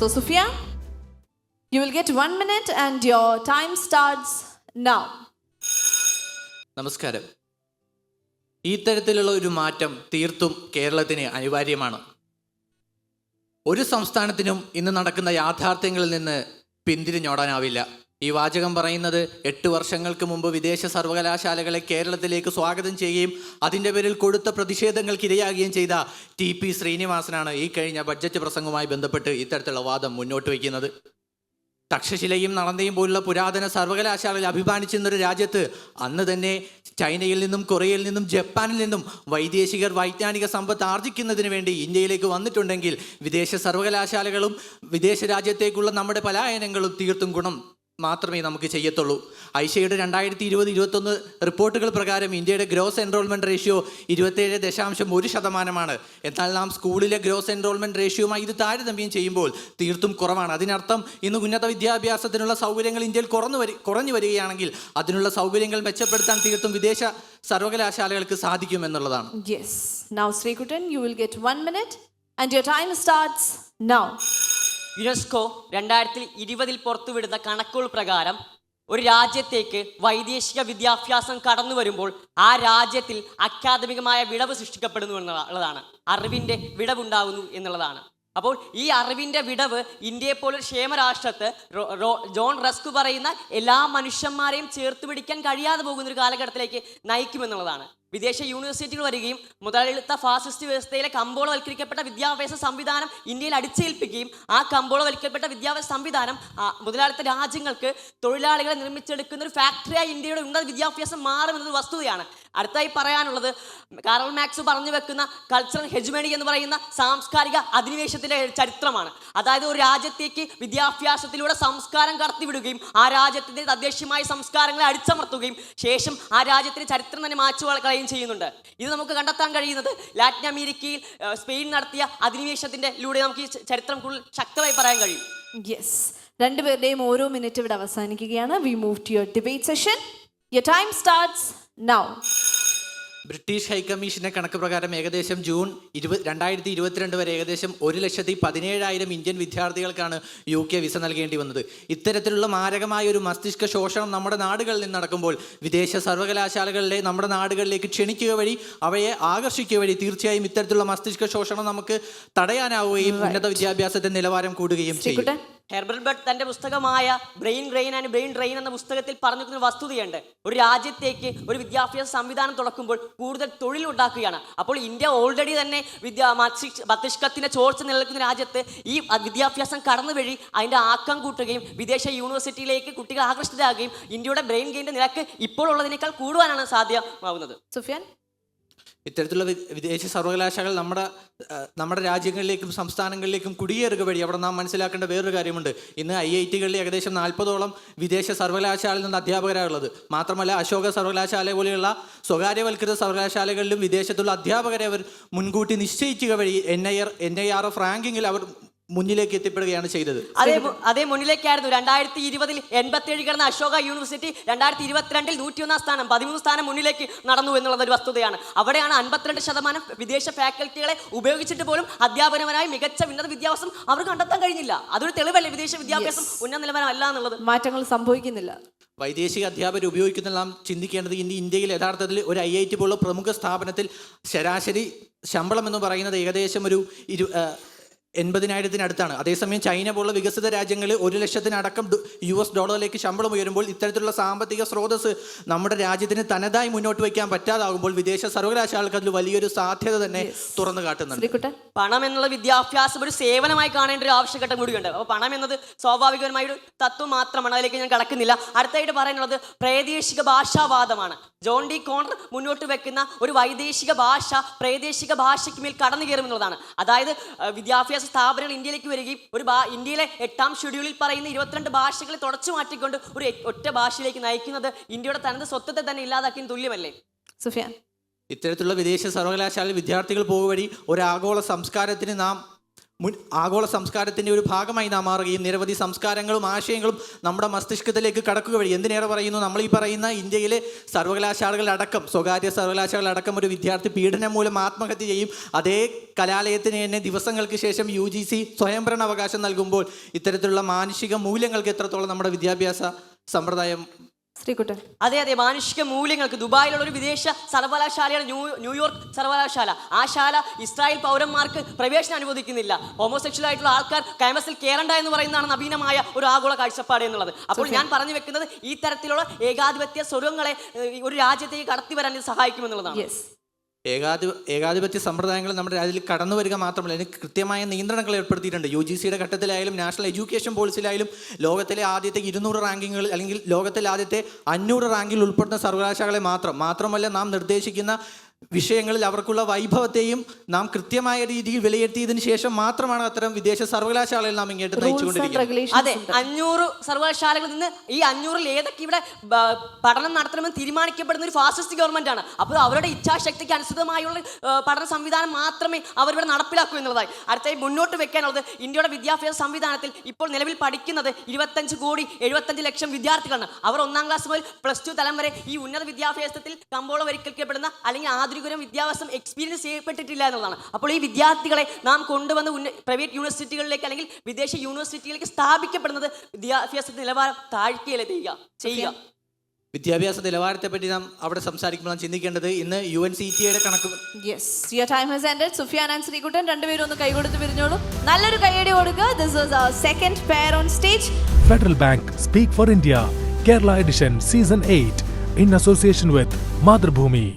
So Sufyan, you will get 1 minute and your time starts now. നമസ്കാരം. ഈ തരത്തിലുള്ള ഒരു മാറ്റം തീർത്തും കേരളത്തിന് അനിവാര്യമാണ്. ഒരു സംസ്ഥാനത്തിനും ഇന്ന് നടക്കുന്ന യാഥാർത്ഥ്യങ്ങളിൽ നിന്ന് പിന്തിരിഞ്ഞോടാനാവില്ല. ഈ വാചകം പറയുന്നത് 8 വർഷങ്ങൾക്ക് മുമ്പ് വിദേശ സർവകലാശാലകളെ കേരളത്തിലേക്ക് സ്വാഗതം ചെയ്യുകയും അതിൻ്റെ പേരിൽ കൊടുത്ത പ്രതിഷേധങ്ങൾക്ക് ഇരയാകുകയും ചെയ്ത TP ശ്രീനിവാസനാണ് ഈ കഴിഞ്ഞ ബഡ്ജറ്റ് പ്രസംഗവുമായി ബന്ധപ്പെട്ട് ഇത്തരത്തിലുള്ള വാദം മുന്നോട്ട് വയ്ക്കുന്നത്. തക്ഷശിലയും നളന്തയും പോലുള്ള പുരാതന സർവകലാശാലകൾ അഭിമാനിച്ചിരുന്നൊരു രാജ്യത്ത് അന്ന് തന്നെ ചൈനയിൽ നിന്നും കൊറിയയിൽ നിന്നും ജപ്പാനിൽ നിന്നും വൈദേശികർ വൈജ്ഞാനിക സമ്പത്ത് ആർജിക്കുന്നതിന് വേണ്ടി ഇന്ത്യയിലേക്ക് വന്നിട്ടുണ്ടെങ്കിൽ വിദേശ സർവകലാശാലകളും വിദേശ രാജ്യത്തേക്കുള്ള നമ്മുടെ പലായനങ്ങളും തീർത്തും ഗുണം മാത്രമേ നമുക്ക് ചെയ്യത്തുള്ളൂ. ഐഷയുടെ 2020-21 റിപ്പോർട്ടുകൾ പ്രകാരം ഇന്ത്യയുടെ ഗ്രോസ് എൻറോൾമെൻറ്റ് റേഷ്യോ 27.1%. എന്നാൽ നാം സ്കൂളിലെ ഗ്രോസ് എൻറോൾമെൻറ്റ് റേഷ്യോയുമായി ഇത് താരതമ്യം ചെയ്യുമ്പോൾ തീർത്തും കുറവാണ്. അതിനർത്ഥം ഇന്ന് ഉന്നത വിദ്യാഭ്യാസത്തിനുള്ള സൗകര്യങ്ങൾ ഇന്ത്യയിൽ കുറഞ്ഞു വരികയാണെങ്കിൽ അതിനുള്ള സൗകര്യങ്ങൾ മെച്ചപ്പെടുത്താൻ തീർത്തും വിദേശ സർവകലാശാലകൾക്ക് സാധിക്കുമെന്നുള്ളതാണ്. Yes. Now Srikutan, you will get 1 minute and your time starts now. UNESCO 2020 പുറത്തുവിടുന്ന കണക്കുകൾ പ്രകാരം ഒരു രാജ്യത്തേക്ക് വൈദേശിക വിദ്യാഭ്യാസം കടന്നു വരുമ്പോൾ ആ രാജ്യത്തിൽ അക്കാദമികമായ വിടവ് സൃഷ്ടിക്കപ്പെടുന്നു എന്നുള്ളതാണ്. അറിവിൻ്റെ വിടവുണ്ടാകുന്നു എന്നുള്ളതാണ്. അപ്പോൾ ഈ അറിവിൻ്റെ വിടവ് ഇന്ത്യയെപ്പോലൊരു ക്ഷേമരാഷ്ട്രത്ത് ജോൺ റസ്ക് പറയുന്ന എല്ലാ മനുഷ്യന്മാരെയും ചേർത്ത് പിടിക്കാൻ കഴിയാതെ പോകുന്നൊരു കാലഘട്ടത്തിലേക്ക് നയിക്കുമെന്നുള്ളതാണ്. വിദേശ യൂണിവേഴ്സിറ്റികൾ വരികയും മുതലാളിത്ത ഫാസിസ്റ്റ് വ്യവസ്ഥയിലെ കമ്പോളവൽക്കരിക്കപ്പെട്ട വിദ്യാഭ്യാസ സംവിധാനം ഇന്ത്യയിൽ അടിച്ചേൽപ്പിക്കുകയും ആ കമ്പോളവൽക്കപ്പെട്ട വിദ്യാഭ്യാസ സംവിധാനം മുതലാളിത്ത രാജ്യങ്ങൾക്ക് തൊഴിലാളികളെ നിർമ്മിച്ചെടുക്കുന്ന ഒരു ഫാക്ടറിയായി ഇന്ത്യയുടെ ഉന്നത വിദ്യാഭ്യാസം മാറുമെന്നത് വസ്തുതയാണ്. അടുത്തായി പറയാനുള്ളത് കാറൽ മാക്സ് പറഞ്ഞു വെക്കുന്ന കൾച്ചറൽ ഹെജുമണി എന്ന് പറയുന്ന സാംസ്കാരിക അധിനിവേശത്തിൻ്റെ ചരിത്രമാണ്. അതായത് ഒരു രാജ്യത്തേക്ക് വിദ്യാഭ്യാസത്തിലൂടെ സംസ്കാരം കടത്തിവിടുകയും ആ രാജ്യത്തിൻ്റെ തദ്ദേശീയമായ സംസ്കാരങ്ങളെ അടിച്ചമർത്തുകയും ശേഷം ആ രാജ്യത്തിൻ്റെ ചരിത്രം തന്നെ മാറ്റുകളയും ചെയ്യുന്നുണ്ട്. ഇത് നമുക്ക് കണ്ടെത്താൻ കഴിയുന്നത് ലാറ്റിൻ അമേരിക്കയിൽ സ്പെയിൻ നടത്തിയ അധിനിവേശത്തിലൂടെ നമുക്ക് ഈ ചരിത്രം കൂടുതൽ ശക്തമായി പറയാൻ കഴിയും. യെസ്, രണ്ടുപേരുടെയും ഓരോ മിനിറ്റ് ഇവിടെ അവസാനിക്കുകയാണ്. We move to your debate session. Your time starts now. British ഹൈക്കമ്മീഷന്റെ കണക്ക് പ്രകാരം ഏകദേശം ജൂൺ 2022 വരെ ഏകദേശം 1,17,000 ഇന്ത്യൻ വിദ്യാർത്ഥികൾക്കാണ് UK വിസ നൽകേണ്ടി വന്നത്. ഇത്തരത്തിലുള്ള മാരകമായ ഒരു മസ്തിഷ്ക ശോഷണം നമ്മുടെ നാടുകളിൽ നിന്ന് നടക്കുമ്പോൾ വിദേശ സർവകലാശാലകളിലെ നമ്മുടെ നാടുകളിലേക്ക് ക്ഷണിക്കുക വഴി അവയെ ആകർഷിക്കുക വഴി തീർച്ചയായും ഇത്തരത്തിലുള്ള മസ്തിഷ്ക ശോഷണം നമുക്ക് തടയാനാവുകയും ഉന്നത വിദ്യാഭ്യാസത്തിന്റെ നിലവാരം കൂടുകയും ചെയ്യും. ഹെർബർട്ട് ബട്ട് തൻ്റെ പുസ്തകമായ brain drain and brain drain എന്ന പുസ്തകത്തിൽ പറഞ്ഞിരിക്കുന്ന വസ്തുതയുണ്ട്. ഒരു രാജ്യത്തേക്ക് ഒരു വിദ്യാഭ്യാസ സംവിധാനം തുറക്കുമ്പോൾ കൂടുതൽ തൊഴിൽ ഉണ്ടാക്കുകയാണ്. അപ്പോൾ ഇന്ത്യ ഓൾറെഡി തന്നെ മസ്തിഷ്കത്തിൻ്റെ ചോർച്ച നിലനിൽക്കുന്ന രാജ്യത്ത് ഈ വിദ്യാഭ്യാസം കടന്നു വഴി അതിൻ്റെ ആക്കം കൂട്ടുകയും വിദേശ യൂണിവേഴ്സിറ്റിയിലേക്ക് കുട്ടികൾ ആകർഷിതരാകുകയും ഇന്ത്യയുടെ ബ്രെയിൻ ഗെയിൻ്റെ നിരക്ക് ഇപ്പോൾ ഉള്ളതിനേക്കാൾ കൂടുവാനാണ് സാധ്യമാവുന്നത്. സുഫിയാൻ, ഇത്തരത്തിലുള്ള വിദേശ സർവകലാശാലകൾ നമ്മുടെ രാജ്യങ്ങളിലേക്കും സംസ്ഥാനങ്ങളിലേക്കും കുടിയേറുക വഴി അവിടെ നാം മനസ്സിലാക്കേണ്ട വേറൊരു കാര്യമുണ്ട്. ഇന്ന് IIT-കളിൽ ഏകദേശം 40ഓളം വിദേശ സർവകലാശാലയിൽ നിന്ന് അധ്യാപകരാണുള്ളത്. മാത്രമല്ല അശോക സർവകലാശാല പോലെയുള്ള സ്വകാര്യവൽകൃത സർവകലാശാലകളിലും വിദേശത്തുള്ള അധ്യാപകരെ അവർ മുൻകൂട്ടി നിശ്ചയിക്കുക വഴി NIRF റാങ്കിങ്ങിൽ അവർ മുന്നിലേക്ക് എത്തിപ്പെടുകയാണ് ചെയ്തത്. അതേ മുന്നിലേക്കായിരുന്നു 2020 87 കിടന്ന അശോക യൂണിവേഴ്സിറ്റി 2022 101 സ്ഥാനം 13 സ്ഥാനം മുന്നിലേക്ക് നടന്നു എന്നുള്ളത് ഒരു വസ്തുതയാണ്. അവിടെയാണ് 52% വിദേശ ഫാക്കൽറ്റികളെ ഉപയോഗിച്ചിട്ട് പോലും അധ്യാപനപരമായി മികച്ച ഉന്നത വിദ്യാഭ്യാസം അവർ കണ്ടെത്താൻ കഴിഞ്ഞില്ല. അതൊരു തെളിവല്ലേ വിദേശ വിദ്യാഭ്യാസം ഉന്നത നിലവാരമല്ല എന്നുള്ളത്. മാറ്റങ്ങൾ സംഭവിക്കുന്നില്ല. വൈദേശിക അധ്യാപകർ ഉപയോഗിക്കുന്ന നാം ചിന്തിക്കേണ്ടത് ഇന്ത്യയിൽ യഥാർത്ഥത്തിൽ ഒരു IIT പോലുള്ള പ്രമുഖ സ്ഥാപനത്തിൽ ശരാശരി ശമ്പളം എന്ന് പറയുന്നത് ഏകദേശം ഒരു 80,000-അടുത്താണ്. അതേസമയം ചൈന പോലുള്ള വികസിത രാജ്യങ്ങളിൽ $100,000 ശമ്പളം ഉയരുമ്പോൾ ഇത്തരത്തിലുള്ള സാമ്പത്തിക സ്രോതസ് നമ്മുടെ രാജ്യത്തിന് തനതായി മുന്നോട്ട് വയ്ക്കാൻ പറ്റാതാകുമ്പോൾ വിദേശ സർവകലാശാലകൾക്ക് അതിൽ വലിയൊരു സാധ്യത തന്നെ തുറന്നു കാട്ടുന്നുണ്ട്. പണം എന്നുള്ള വിദ്യാഭ്യാസം ഒരു സേവനമായി കാണേണ്ട ഒരു ആവശ്യഘട്ടം കൂടിയുണ്ട്. അപ്പോൾ പണം എന്നത് സ്വാഭാവികമായ ഒരു തത്വം മാത്രമാണ്. അതിലേക്ക് ഞാൻ കടക്കുന്നില്ല. അടുത്തായിട്ട് പറയാനുള്ളത് പ്രാദേശിക ഭാഷാവാദമാണ്. ജോൺ ഡി കോണർ മുന്നോട്ട് വെക്കുന്ന ഒരു വൈദേശിക ഭാഷ പ്രാദേശിക ഭാഷയ്ക്ക് മേൽ കടന്നു കയറുമെന്നുള്ളതാണ്. അതായത് വിദ്യാഭ്യാസ സ്ഥാപനങ്ങൾ ഇന്ത്യയിലേക്ക് വരികയും ഇന്ത്യയിലെ 8ാം ഷെഡ്യൂളിൽ പറയുന്ന 22 ഭാഷകളെ തുടച്ചു മാറ്റിക്കൊണ്ട് ഒരു ഒറ്റ ഭാഷയിലേക്ക് നയിക്കുന്നത് ഇന്ത്യയുടെ തനത് സ്വത്വത്തെ തന്നെ ഇല്ലാതാക്കിയതിന് തുല്യമല്ലേ? സുഫിയാൻ, ഇത്തരത്തിലുള്ള വിദേശ സർവകലാശാല വിദ്യാർത്ഥികൾ പോകുവഴി ഒരു ആഗോള സംസ്കാരത്തിന് നാം ആഗോള സംസ്കാരത്തിൻ്റെ ഒരു ഭാഗമായി നാം മാറുകയും നിരവധി സംസ്കാരങ്ങളും ആശയങ്ങളും നമ്മുടെ മസ്തിഷ്കത്തിലേക്ക് കടക്കുക വഴി, എന്തിനേറെ പറയുന്നു, നമ്മൾ ഈ പറയുന്ന ഇന്ത്യയിലെ സർവകലാശാലകളടക്കം, സ്വകാര്യ സർവകലാശാലകളടക്കം ഒരു വിദ്യാർത്ഥി പീഡനം മൂലം ആത്മഹത്യ ചെയ്യും. അതേ കലാലയത്തിന് തന്നെ ദിവസങ്ങൾക്ക് ശേഷം UGC സ്വയംഭരണ അവകാശം നൽകുമ്പോൾ ഇത്തരത്തിലുള്ള മാനുഷിക മൂല്യങ്ങൾക്ക് എത്രത്തോളം നമ്മുടെ വിദ്യാഭ്യാസ സമ്പ്രദായം. ശ്രീകുട്ടൻ. അതെ, മാനുഷിക മൂല്യങ്ങൾക്ക് ദുബായിലുള്ള ഒരു വിദേശ സർവകലാശാലയാണ് ന്യൂയോർക്ക് സർവകലാശാല. ആ ശാല ഇസ്രായേൽ പൗരന്മാർക്ക് പ്രവേശനം അനുവദിക്കുന്നില്ല. ഹോമോസെക്ഷൽ ആയിട്ടുള്ള ആൾക്കാർ ക്യാമ്പസിൽ കയറണ്ട എന്ന് പറയുന്നതാണ് നവീനമായ ഒരു ആഗോള കാഴ്ചപ്പാട് എന്നുള്ളത്. അപ്പോൾ ഞാൻ പറഞ്ഞു വെക്കുന്നത് ഈ തരത്തിലുള്ള ഏകാധിപത്യ സ്വരങ്ങളെ ഒരു രാജ്യത്തേക്ക് കടത്തി വരാൻ ഇത് സഹായിക്കുമെന്നുള്ളതാണ്. ഏകാധിപത്യ സമ്പ്രദായങ്ങൾ നമ്മുടെ രാജ്യത്തിൽ കടന്നു വരിക മാത്രമല്ല, അതിന് കൃത്യമായ നിയന്ത്രണങ്ങൾ ഏർപ്പെടുത്തിയിട്ടുണ്ട്. UGC ഘട്ടത്തിലായാലും നാഷണൽ എഡ്യൂക്കേഷൻ പോളിസിയിലായാലും ലോകത്തിലെ ആദ്യത്തെ 200 റാങ്കിങ്ങുകൾ അല്ലെങ്കിൽ ലോകത്തിലെ ആദ്യത്തെ 500 റാങ്കിൽ ഉൾപ്പെടുന്ന സർവകലാശാലകളെ മാത്രമല്ല നാം നിർദ്ദേശിക്കുന്ന വിഷയങ്ങളിൽ അവർക്കുള്ള വൈഭവത്തെയും നാം കൃത്യമായ രീതിയിൽ വിലയിരുത്തിയതിനു ശേഷം മാത്രമാണ് അത്തരം വിദേശ സർവകലാശാലകൾ നാം ഇങ്ങോട്ട് നയിച്ചുകൊണ്ടിരിക്കുന്നത്. അതെ, 500 സർവകലാശാലകളിൽ നിന്ന് ഈ 500-ൽ ഏതൊക്കെ ഇവിടെ പഠനം നടത്തണമെന്ന് തീരുമാനിക്കപ്പെടുന്ന ഒരു ഫാസിസ്റ്റ് ഗവൺമെന്റ് ആണ്. അപ്പോൾ അവരുടെ ഇച്ഛാശക്തിക്ക് അനുസൃതമായുള്ള പഠന സംവിധാനം മാത്രമേ അവരിവിടെ നടപ്പിലാക്കൂ എന്നുള്ളതായി. അടുത്തായി മുന്നോട്ട് വെക്കാനുള്ളത്, ഇന്ത്യയുടെ വിദ്യാഭ്യാസ സംവിധാനത്തിൽ ഇപ്പോൾ നിലവിൽ പഠിക്കുന്നത് 25,75,00,000 വിദ്യാർത്ഥികളാണ്. അവർ 1ാം ക്ലാസ് മുതൽ +2 തലം വരെ ഈ ഉന്നത വിദ്യാഭ്യാസത്തിൽ കമ്പോളവൽക്കരിക്കപ്പെടുന്ന അല്ലെങ്കിൽ ആധുനികരും വിദ്യാഭ്യാസം എക്സ്പീരിയൻസ് ചെയ്യപ്പെട്ടിട്ടില്ല എന്നുള്ളതാണ്. അപ്പോൾ ഈ വിദ്യാർത്ഥികളെ നാം കൊണ്ടുവന്ന് പ്രൈവറ്റ് യൂണിവേഴ്സിറ്റികളിലേക്ക് അല്ലെങ്കിൽ വിദേശ യൂണിവേഴ്സിറ്റികളിലേക്ക് സ്ഥാപിക്കപ്പെടുന്നത് വിദ്യാഭ്യാസ നിലവാരം താഴ്ത്തിയല്ലേ ചെയ്യുക. വിദ്യാഭ്യാസ നിലവാരത്തെ പറ്റി നാം അവിടെ സംസാരിക്കുമ്പോൾ നാം ചിന്തിക്കേണ്ടത് ഇന്ന് UNCTAയുടെ കണക്ക്. Yes, your time has ended. Sufiyan and Sreekuttan രണ്ടുപേരും ഒന്ന് കൈകൊടുത്ത് പിരിഞ്ഞോളൂ. നല്ലൊരു കൈയടി കൊടുക്കുക. This was our second pair on stage. Federal Bank Speak for India Kerala Edition Season 8 in association with Madhubhumi.